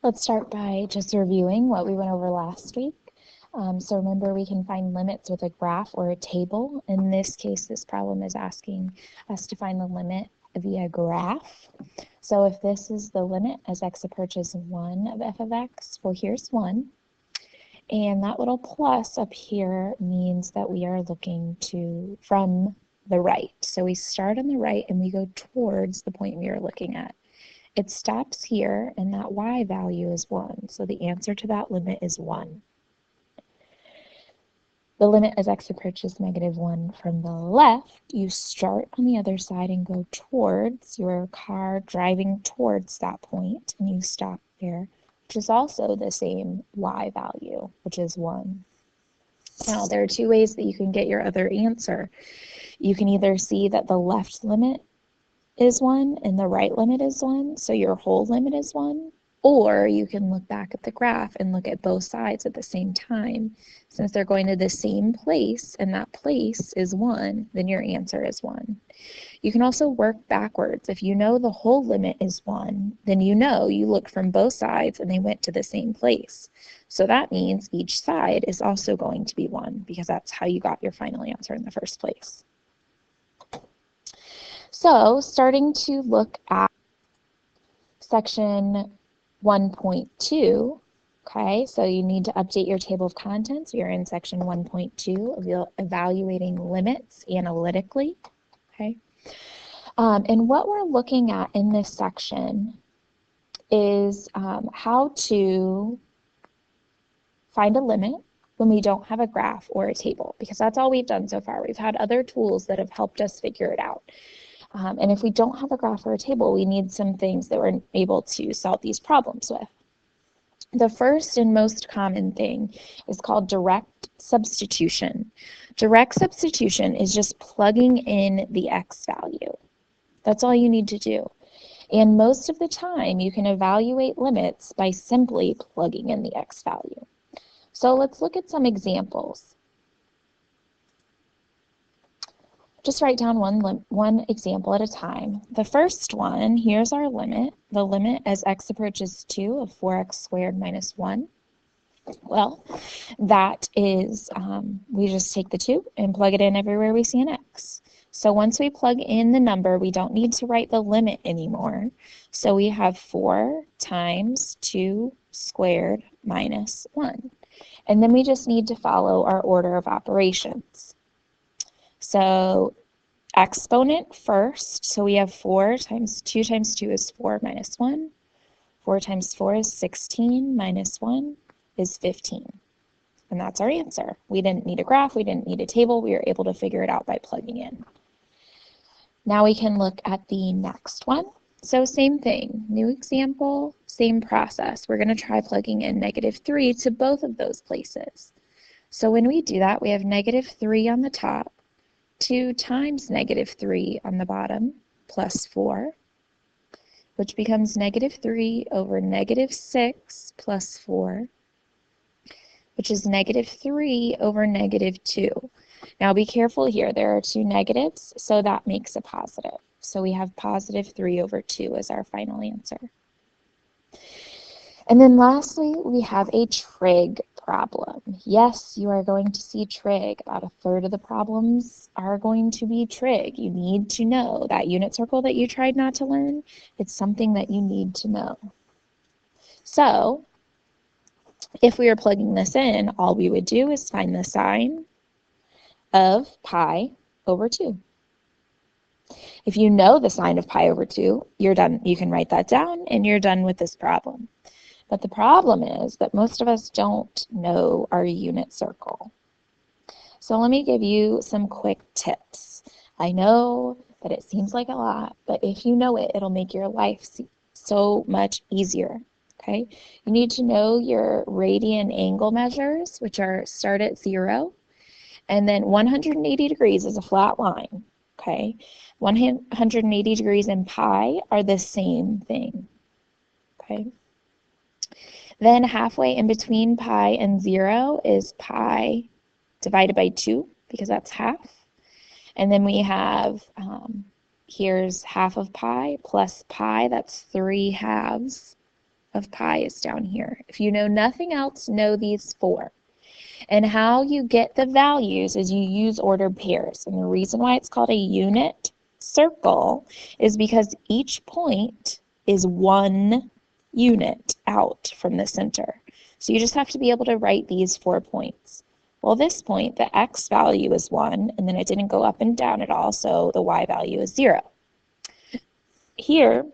Let's start by just reviewing what we went over last week. So remember, we can find limits with a graph or a table. In this case, this problem is asking us to find the limit via graph. So if this is the limit as x approaches 1 of f of x, well, here's 1. And that little plus up here means that we are looking to from the right. So we start on the right and we go towards the point we are looking at. It stops here, and that y value is 1. So the answer to that limit is 1. The limit as x approaches -1 from the left, you start on the other side and go towards your car driving towards that point, and you stop there, which is also the same y value, which is 1. Now, there are two ways that you can get your other answer. You can either see that the left limit is 1 and the right limit is 1, so your whole limit is 1, or you can look back at the graph and look at both sides at the same time. Since they're going to the same place and that place is 1, then your answer is 1. You can also work backwards. If you know the whole limit is 1, then you know you looked from both sides and they went to the same place. So that means each side is also going to be 1 because that's how you got your final answer in the first place. So starting to look at section 1.2, okay, so you need to update your table of contents. You're in section 1.2 of evaluating limits analytically, okay. And what we're looking at in this section is how to find a limit when we don't have a graph or a table, because that's all we've done so far. We've had other tools that have helped us figure it out. And if we don't have a graph or a table, we need some things that we're able to solve these problems with. The first and most common thing is called direct substitution. Direct substitution is just plugging in the x value. That's all you need to do. And most of the time, you can evaluate limits by simply plugging in the x value. So let's look at some examples. Just write down one example at a time. The first one, here's our limit. The limit as x approaches 2 of 4x squared minus 1. Well, that is, we just take the 2 and plug it in everywhere we see an x. So once we plug in the number, we don't need to write the limit anymore. So we have 4 times 2 squared minus 1. And then we just need to follow our order of operations. So exponent first, so we have 4 times 2 is 4 minus 1. 4 times 4 is 16 minus 1 is 15. And that's our answer. We didn't need a graph, we didn't need a table, we were able to figure it out by plugging in. Now we can look at the next one. So same thing, new example, same process. We're going to try plugging in -3 to both of those places. So when we do that, we have -3 on the top, 2 times -3 on the bottom, plus 4, which becomes -3 over -6 plus 4, which is -3 over -2. Now be careful here, there are 2 negatives, so that makes a positive. So we have +3 over 2 as our final answer. And then lastly, we have a trig problem. Yes, you are going to see trig. About a third of the problems are going to be trig. You need to know that unit circle that you tried not to learn. It's something that you need to know. So if we are plugging this in, all we would do is find the sign of pi over 2. If you know the sign of pi over 2, you're done. You can write that down and you're done with this problem. But the problem is that most of us don't know our unit circle. So let me give you some quick tips. I know that it seems like a lot, but if you know it, it'll make your life so much easier. Okay? You need to know your radian angle measures, which start at 0, and then 180 degrees is a flat line. Okay? 180 degrees and pi are the same thing. Okay? Then halfway in between pi and 0 is pi divided by 2, because that's half. And then we have, here's half of pi plus pi, that's 3 halves of pi is down here. If you know nothing else, know these four. And how you get the values is you use ordered pairs. And the reason why it's called a unit circle is because each point is one unit out from the center. So you just have to be able to write these 4 points. Well, this point, the x value is 1, and then it didn't go up and down at all, so the y value is 0. Here,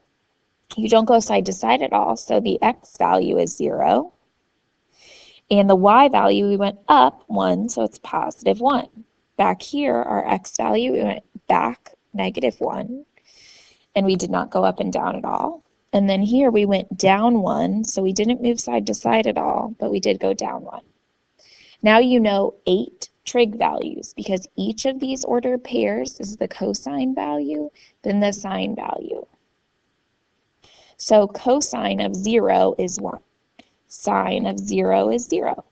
you don't go side to side at all, so the x value is 0. And the y value, we went up 1, so it's positive 1. Back here, our x value, we went back negative 1, and we did not go up and down at all. And then here, we went down 1, so we didn't move side to side at all, but we did go down 1. Now you know 8 trig values, because each of these ordered pairs is the cosine value, then the sine value. So cosine of 0 is 1. Sine of 0 is 0.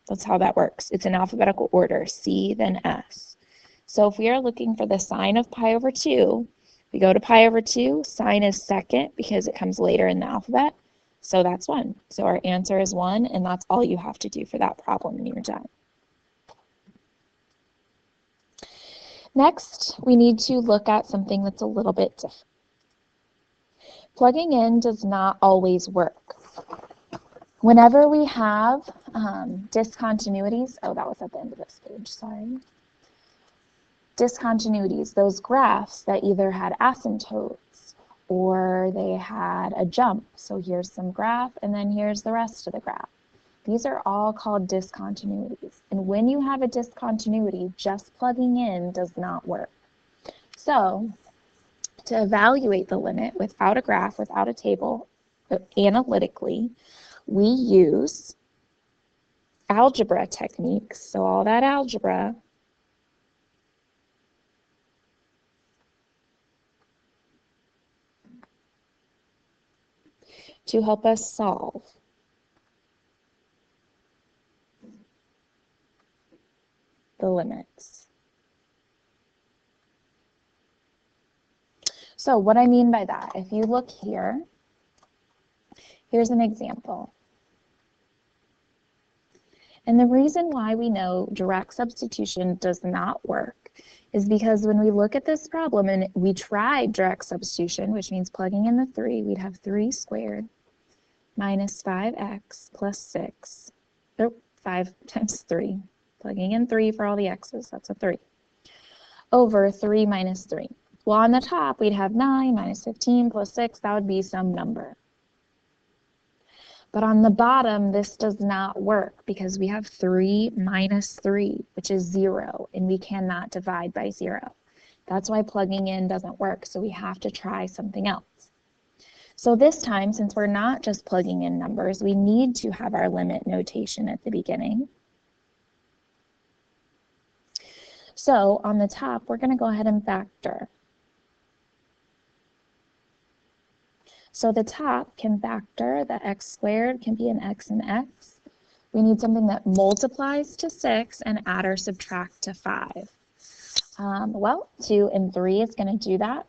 That's how that works. It's in alphabetical order, C, then S. So if we are looking for the sine of pi over 2, we go to pi over 2. Sine is second because it comes later in the alphabet. So that's 1. So our answer is 1, and that's all you have to do for that problem, and you're done. Next, we need to look at something that's a little bit different. Plugging in does not always work. Whenever we have discontinuities, oh, that was at the end of this page, sorry. Discontinuities, those graphs that either had asymptotes or they had a jump. So here's some graph, and then here's the rest of the graph. These are all called discontinuities. And when you have a discontinuity, just plugging in does not work. So to evaluate the limit without a graph, without a table, analytically, we use algebra techniques. So all that algebra to help us solve the limits. So what I mean by that, if you look here, here's an example. And the reason why we know direct substitution does not work is because when we look at this problem and we tried direct substitution, which means plugging in the 3, we'd have 3 squared minus 5x plus 6, 5 times 3, plugging in 3 for all the x's, that's a 3, over 3 minus 3. Well, on the top, we'd have 9 minus 15 plus 6, that would be some number. But on the bottom, this does not work because we have 3 minus 3, which is 0, and we cannot divide by 0. That's why plugging in doesn't work, so we have to try something else. So this time, since we're not just plugging in numbers, we need to have our limit notation at the beginning. So on the top, we're going to go ahead and factor. So the top can factor, the x squared can be an x and x. We need something that multiplies to 6 and add or subtract to 5. Well, 2 and 3 is going to do that.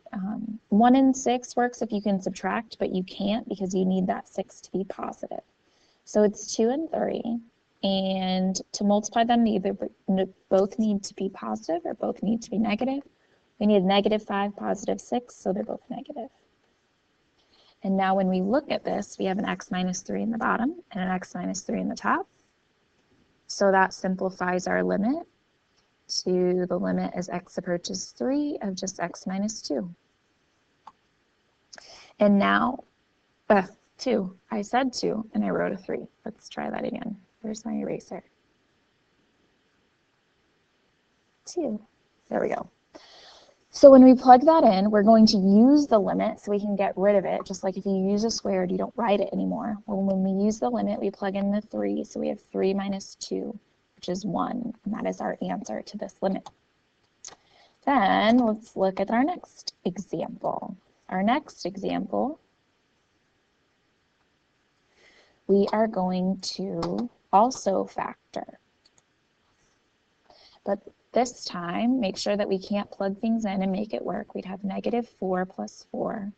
1 and 6 works if you can subtract, but you can't because you need that 6 to be positive. So it's 2 and 3. And to multiply them, either both need to be positive or both need to be negative. We need negative 5, positive 6, so they're both negative. And now when we look at this, we have an x minus 3 in the bottom and an x minus 3 in the top. So that simplifies our limit to the limit as x approaches 3 of just x minus 2. And now, 2. I said 2 and I wrote a 3. Let's try that again. Where's my eraser? 2. There we go. So when we plug that in, we're going to use the limit so we can get rid of it. Just like if you use a squared, you don't write it anymore. Well, when we use the limit, we plug in the 3. So we have 3 minus 2, which is 1. And that is our answer to this limit. Then let's look at our next example. Our next example, we are going to also factor. But this time, make sure that we can't plug things in and make it work. We'd have negative 4 plus 4.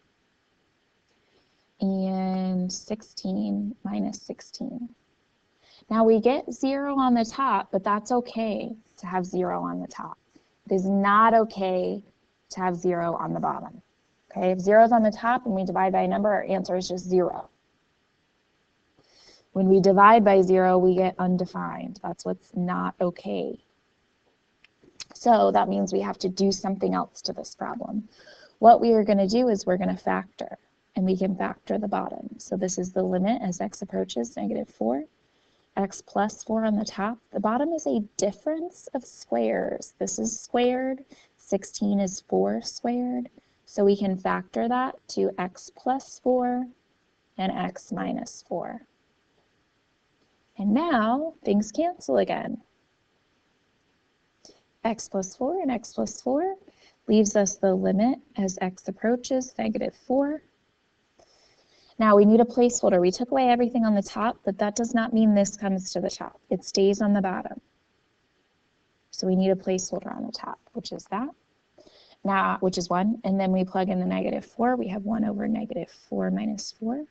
And times 16 minus 16. Now we get 0 on the top, but that's okay to have 0 on the top. It is not okay to have 0 on the bottom. Okay, if 0 is on the top and we divide by a number, our answer is just 0. When we divide by 0, we get undefined. That's what's not okay. So that means we have to do something else to this problem. What we are going to do is we're going to factor, and we can factor the bottom. So this is the limit as x approaches -4, x plus 4 on the top. The bottom is a difference of squares. This is squared. 16 is 4 squared. So we can factor that to x plus 4 and x minus 4. And now things cancel again. X plus 4 and x plus 4 leaves us the limit as x approaches -4. Now we need a placeholder. We took away everything on the top, but that does not mean this comes to the top. It stays on the bottom. So we need a placeholder on the top, which is that. Now, which is 1, and then we plug in the -4. We have 1 over -4 minus 4,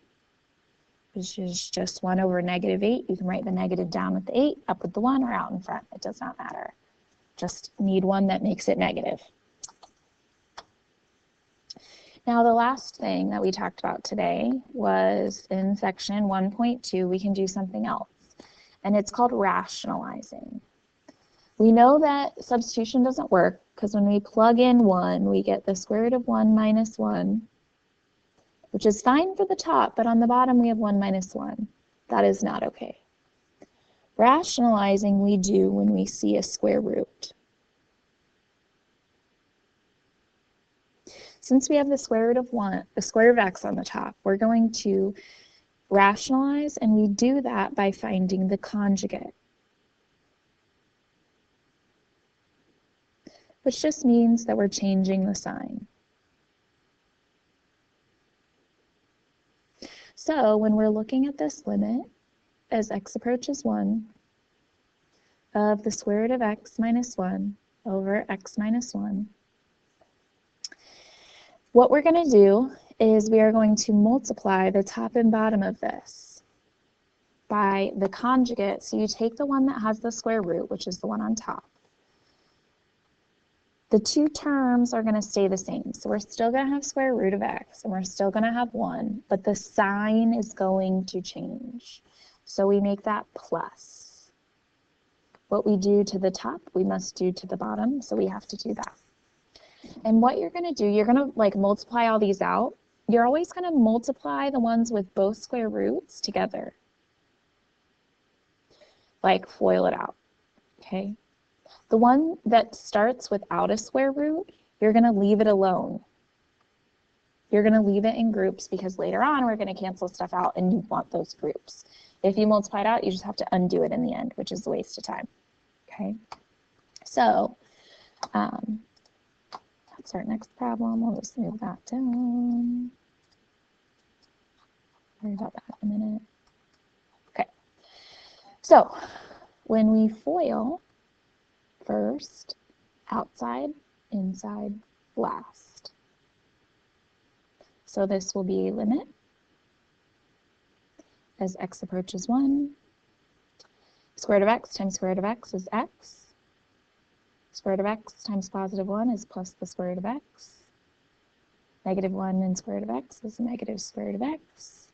which is just 1 over -8. You can write the negative down with the 8, up with the 1, or out in front. It does not matter. Just need one that makes it negative. Now, the last thing that we talked about today was in section 1.2, we can do something else, and it's called rationalizing. We know that substitution doesn't work because when we plug in 1, we get the square root of 1 minus 1, which is fine for the top, but on the bottom we have 1 minus 1. That is not okay. Rationalizing we do when we see a square root. Since we have the square root of 1, the square of x on the top, we're going to rationalize, and we do that by finding the conjugate, which just means that we're changing the sign. So when we're looking at this limit as x approaches 1 of the square root of x minus 1 over x minus 1, what we're going to do is we are going to multiply the top and bottom of this by the conjugate. So you take the one that has the square root, which is the one on top. The two terms are going to stay the same. So we're still going to have square root of x, and we're still going to have 1, but the sign is going to change. So we make that plus. What we do to the top, we must do to the bottom, so we have to do that. And what you're going to do, you're going to multiply all these out. You're always going to multiply the ones with both square roots together. Like FOIL it out, okay? The one that starts without a square root, you're going to leave it alone. You're going to leave it in groups because later on we're going to cancel stuff out and you want those groups. If you multiply it out, you just have to undo it in the end, which is a waste of time. Okay? So, that's our next problem. We'll just move that down. Worry about that in a minute. Okay. So, when we FOIL, first, outside, inside, last. So this will be a limit as x approaches 1. Square root of x times square root of x is x. Square root of x times positive 1 is plus the square root of x. Negative 1 and square root of x is negative square root of x.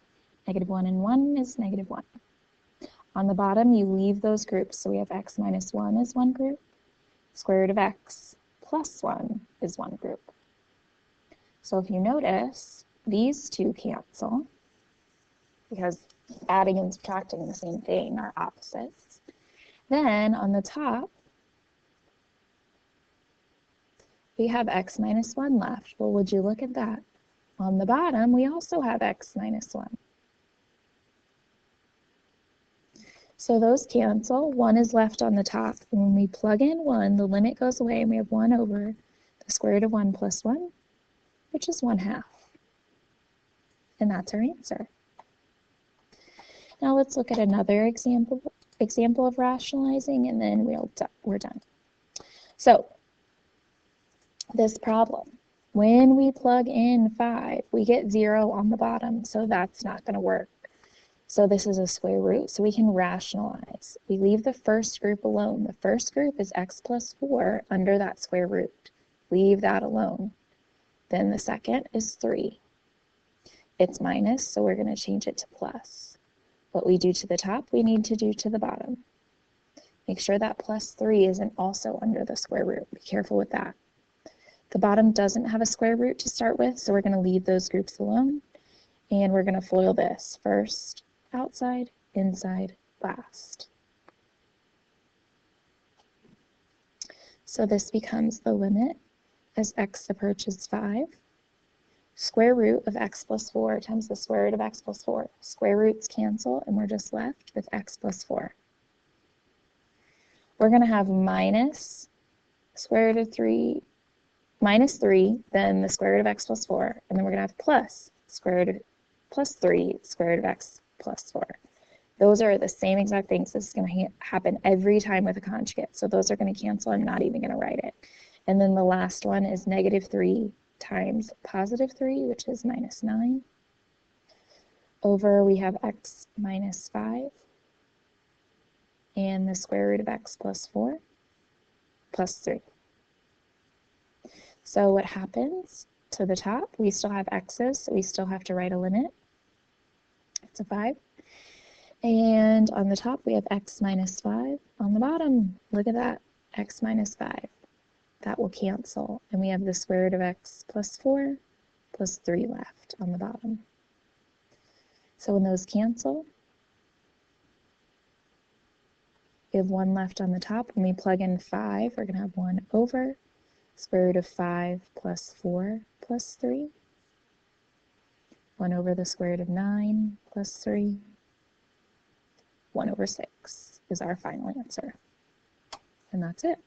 Negative 1 and 1 is negative 1. On the bottom, you leave those groups. So we have x minus 1 is one group. Square root of x plus 1 is one group. So if you notice, these two cancel because adding and subtracting the same thing are opposites. Then on the top, we have x minus 1 left. Well, would you look at that? On the bottom, we also have x minus 1. So those cancel. 1 is left on the top. And when we plug in 1, the limit goes away, and we have 1 over the square root of 1 plus 1, which is 1/2. And that's our answer. Now let's look at another example of rationalizing, and then we're done. So this problem, when we plug in 5, we get 0 on the bottom, so that's not going to work. So this is a square root, so we can rationalize. We leave the first group alone. The first group is x plus 4 under that square root. Leave that alone. Then the second is 3. It's minus, so we're going to change it to plus. What we do to the top, we need to do to the bottom. Make sure that plus 3 isn't also under the square root. Be careful with that. The bottom doesn't have a square root to start with, so we're going to leave those groups alone. And we're going to FOIL this. First, outside, inside, last. So this becomes the limit as x approaches 5. Square root of x plus 4 times the square root of x plus 4. Square roots cancel, and we're just left with x plus 4. We're going to have minus square root of 3, minus 3, then the square root of x plus 4, and then we're going to have plus square root of plus 3, square root of x plus 4. Those are the same exact things. This is going to happen every time with a conjugate. So those are going to cancel. I'm not even going to write it. And then the last one is negative 3 times positive 3, which is minus 9. Over, we have x minus 5. And the square root of x plus 4 plus 3. So what happens to the top? We still have x's, so we still have to write a limit. It's a 5. And on the top, we have x minus 5. On the bottom, look at that, x minus 5. That will cancel, and we have the square root of x plus 4 plus 3 left on the bottom. So when those cancel, we have 1 left on the top. When we plug in 5, we're going to have 1 over square root of 5 plus 4 plus 3. 1 over the square root of 9 plus 3. 1 over 6 is our final answer. And that's it.